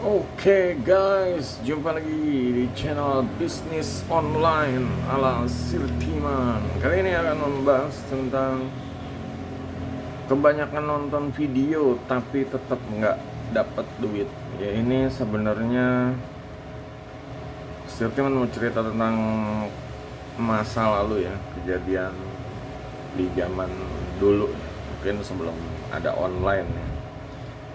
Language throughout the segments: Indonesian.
Oke guys, jumpa lagi di channel bisnis online ala Sirtiman. Kali ini akan membahas tentang kebanyakan nonton video tapi tetap nggak dapat duit. Ya ini sebenarnya Sirtiman mau cerita tentang masa lalu ya, kejadian di zaman dulu, mungkin sebelum ada online ya.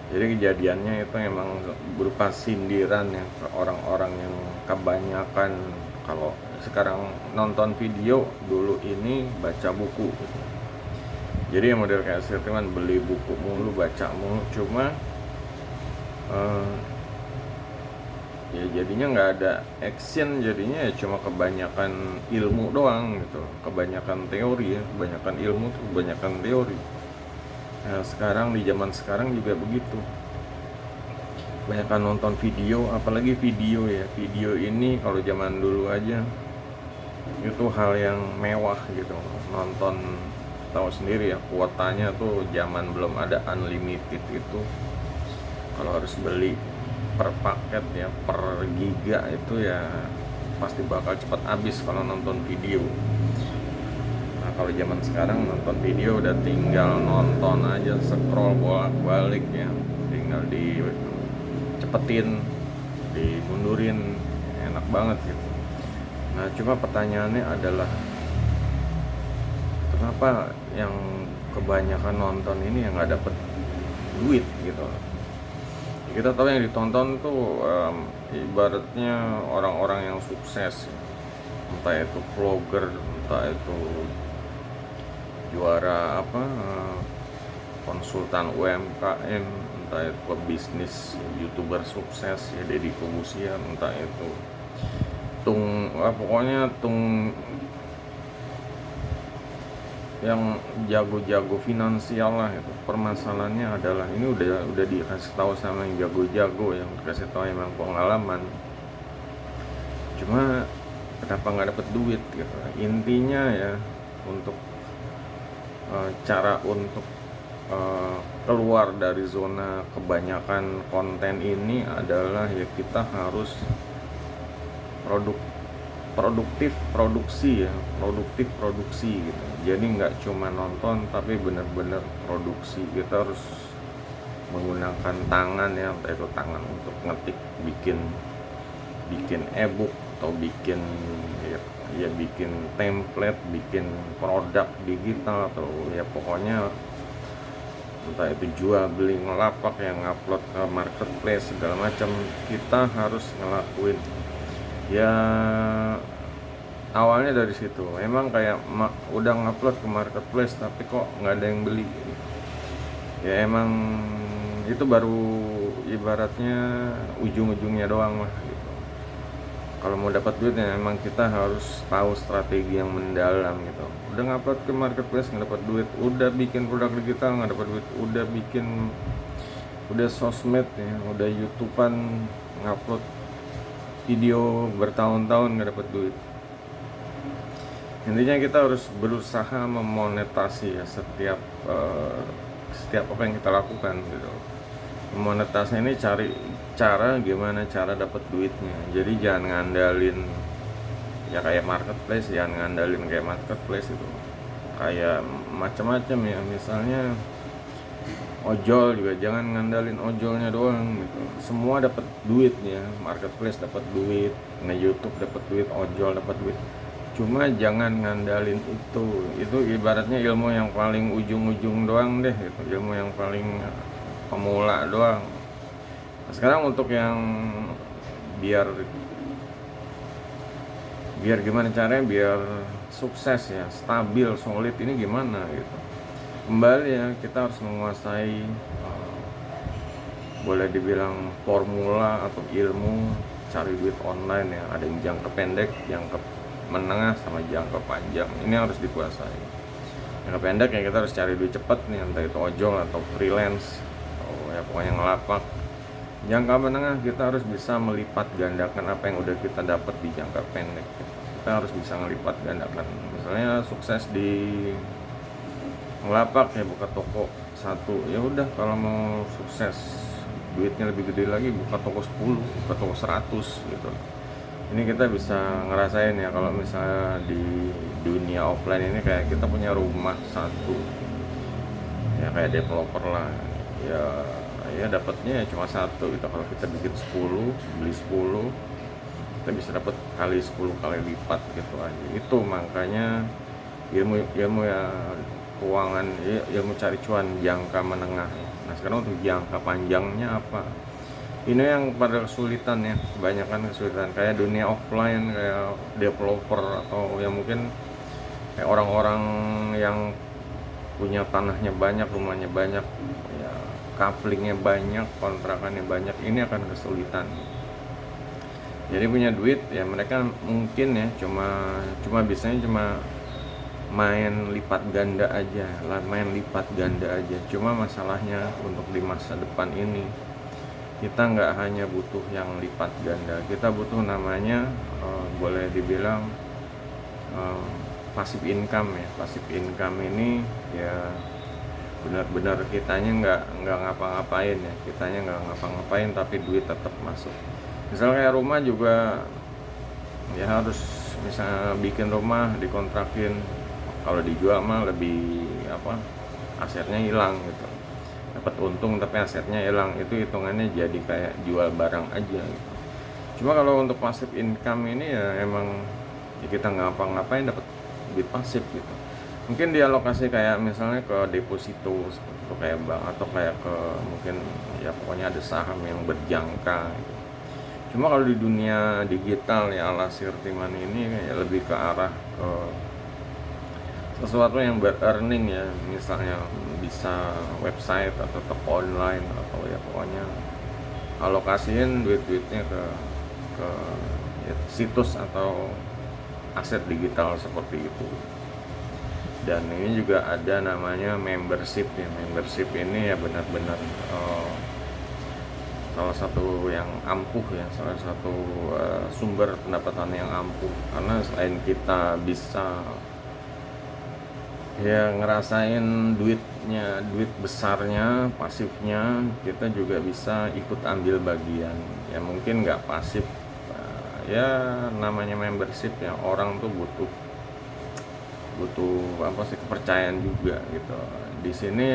Jadi kejadiannya itu emang berupa sindiran ya ke orang-orang yang kebanyakan kalau sekarang nonton video, dulu ini baca buku gitu. Jadi yang model kayak Sirtiman beli buku mulu, baca mulu, cuma ya jadinya nggak ada action, jadinya ya cuma kebanyakan ilmu doang gitu, kebanyakan teori ya, kebanyakan ilmu tuh kebanyakan teori. Nah, sekarang di zaman sekarang juga begitu. Kebanyakan nonton video, apalagi video ya. Video ini kalau zaman dulu aja itu hal yang mewah gitu. Nonton tahu sendiri ya, kuotanya tuh zaman belum ada unlimited itu. Kalau harus beli per paket ya, per giga itu ya pasti bakal cepat habis kalau nonton video. Nah, kalau zaman sekarang nonton video udah tinggal nonton aja, scroll bolak-balik ya, tinggal dicepetin, dimundurin, enak banget gitu. Nah, cuma pertanyaannya adalah kenapa yang kebanyakan nonton ini yang nggak dapet duit gitu. Kita tahu yang ditonton tuh ibaratnya orang-orang yang sukses ya. Entah itu vlogger, entah itu juara konsultan UMKM, entah itu pebisnis, youtuber sukses ya, Deddy Kobusier, entah itu pokoknya yang jago-jago finansial lah itu. Permasalahannya adalah ini udah dikasih tahu sama yang jago-jago, yang dikasih tahu emang pengalaman, cuma kenapa nggak dapet duit gitu. Intinya ya, untuk cara untuk keluar dari zona kebanyakan konten ini adalah ya kita harus produktif produksi gitu. Jadi nggak cuma nonton tapi bener-bener produksi. Kita harus menggunakan tangan ya, entah itu tangan untuk ngetik, bikin ebook atau bikin ya bikin template, bikin produk digital, atau ya pokoknya entah itu jual beli, ngelapak, yang ngupload ke marketplace segala macam. Kita harus ngelakuin ya, awalnya dari situ. Emang kayak udah ngupload ke marketplace tapi kok nggak ada yang beli ya, emang itu baru ibaratnya ujung-ujungnya doang lah gitu. Kalau mau dapat duit ya emang kita harus tahu strategi yang mendalam gitu. Udah ngupload ke marketplace nggak dapat duit, udah bikin produk digital nggak dapat duit, udah sosmed ya, udah YouTubean ngupload video bertahun-tahun nggak dapat duit. Intinya kita harus berusaha memonetasi ya setiap apa yang kita lakukan gitu. Monetasi ini cari gimana cara dapat duitnya. Jadi jangan ngandalin ya kayak marketplace, itu kayak macam-macam ya. Misalnya ojol juga jangan ngandalin ojolnya doang gitu. Semua dapat duitnya, marketplace dapat duit, YouTube dapat duit, ojol dapat duit. Cuma jangan ngandalin itu ibaratnya ilmu yang paling ujung-ujung doang deh gitu, ilmu yang paling pemula doang. Nah, sekarang untuk yang biar gimana caranya biar sukses ya, stabil, solid, ini gimana gitu. Kembali ya, kita harus menguasai boleh dibilang formula atau ilmu cari duit online ya. Ada yang jangka pendek, jangka menengah, sama jangka panjang. Ini harus dikuasai. Jangka pendek ya kita harus cari duit cepat nih, entah itu ojol atau freelance atau ya pokoknya ngelapak. Jangka menengah kita harus bisa melipat gandakan apa yang udah kita dapat di jangka pendek. Kita harus bisa melipat gandakan. Misalnya sukses di ngelapak ya, buka toko satu, ya udah kalau mau sukses duitnya lebih gede lagi, buka toko 10, buka toko 100 gitu. Ini kita bisa ngerasain ya kalau misalnya di dunia offline ini kayak kita punya rumah satu, ya kayak developer lah, ya dapatnya cuma satu gitu. Kalau kita bikin 10, beli 10, kita bisa dapat kali 10 kali lipat gitu aja. Itu makanya ilmu ya keuangan, ilmu cari cuan jangka menengah. Nah sekarang untuk jangka panjangnya apa, ini yang pada kesulitan ya, kebanyakan kesulitan kayak dunia offline, kayak developer atau yang mungkin kayak orang-orang yang punya tanahnya banyak, rumahnya banyak, ya couplingnya banyak, kontrakannya banyak, ini akan kesulitan. Jadi punya duit ya mereka mungkin ya cuma bisanya cuma main lipat ganda aja lah, main lipat ganda aja. Cuma masalahnya untuk di masa depan ini kita nggak hanya butuh yang lipat ganda, kita butuh namanya boleh dibilang passive income ya. Passive income ini ya benar-benar kitanya nggak ngapa-ngapain ya, kitanya nggak ngapa-ngapain tapi duit tetap masuk. Misalnya kayak rumah juga ya harus, misalnya bikin rumah dikontrakin, kalau dijual mah lebih apa, asetnya hilang gitu, dapat untung tapi asetnya hilang, itu hitungannya jadi kayak jual barang aja gitu. Cuma kalau untuk passive income ini ya emang ya kita ngapa-ngapain dapat duit pasif gitu. Mungkin dialokasi kayak misalnya ke deposito seperti itu, kayak bank, atau kayak ke mungkin ya pokoknya ada saham yang berjangka gitu. Cuma kalau di dunia digital ya ala Sirti Money ini ya lebih ke arah ke sesuatu yang ber-earning ya, misalnya bisa website atau toko online, atau ya pokoknya alokasiin duit-duitnya ke ya, situs atau aset digital seperti itu. Dan ini juga ada namanya membership ya. Membership ini ya benar-benar salah satu yang ampuh ya, salah satu sumber pendapatan yang ampuh, karena selain kita bisa ya ngerasain duitnya, duit besarnya, pasifnya, kita juga bisa ikut ambil bagian ya. Mungkin nggak pasif, ya namanya membership ya, orang tuh butuh apa sih, kepercayaan juga gitu. Di sini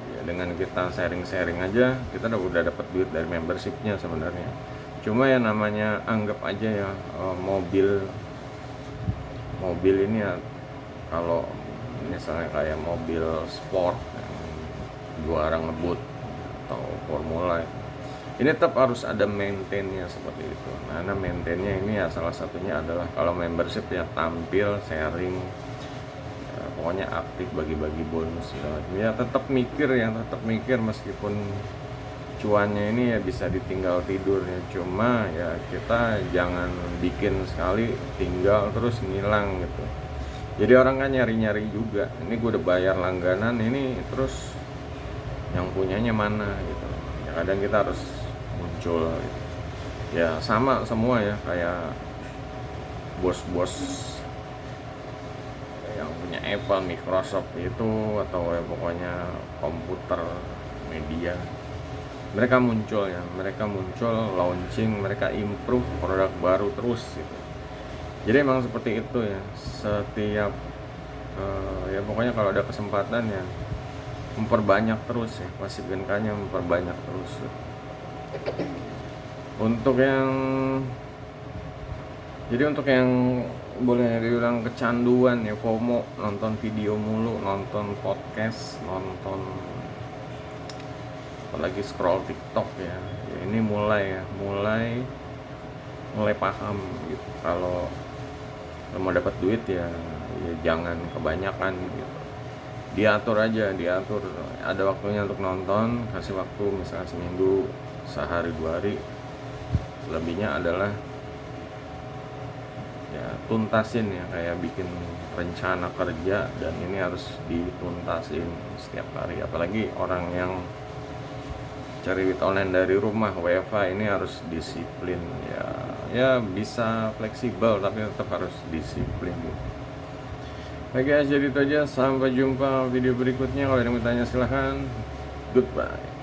ya dengan kita sharing-sharing aja kita udah dapat duit dari membershipnya sebenarnya. Cuma ya namanya anggap aja ya mobil ini ya, kalau misalnya kayak mobil sport yang juara ngebut atau formula, ini tetap harus ada maintainnya seperti itu. Nah maintainnya ini ya salah satunya adalah kalau membership ya tampil, sharing, ya, pokoknya aktif, bagi-bagi bonus ya. Tetap mikir meskipun cuannya ini ya bisa ditinggal tidur ya. Cuma ya kita jangan bikin sekali tinggal terus ngilang gitu. Jadi orang kan nyari-nyari juga, ini gue udah bayar langganan ini terus yang punyanya mana gitu ya. Kadang kita harus muncul gitu. Ya sama semua ya, kayak bos-bos yang punya Apple, Microsoft itu, atau ya pokoknya komputer, media, mereka muncul ya, mereka muncul, launching, mereka improve produk baru terus gitu. Jadi emang seperti itu ya, setiap ya pokoknya kalau ada kesempatan ya memperbanyak terus ya, passive income-nya memperbanyak terus. Untuk yang boleh dibilang kecanduan ya, FOMO, nonton video mulu, nonton podcast, nonton apalagi scroll TikTok ya, ini mulai paham gitu. Kalau mau dapat duit ya jangan kebanyakan gitu, diatur aja, ada waktunya untuk nonton, kasih waktu misalnya seminggu, sehari 2 hari. Selebihnya adalah ya tuntasin ya, kayak bikin rencana kerja dan ini harus dituntasin setiap hari. Apalagi orang yang cari duit online dari rumah, WFH, ini harus disiplin ya bisa fleksibel tapi tetap harus disiplin. Oke guys, jadi itu aja, sampai jumpa video berikutnya. Kalau ada yang mau tanya silahkan. Goodbye.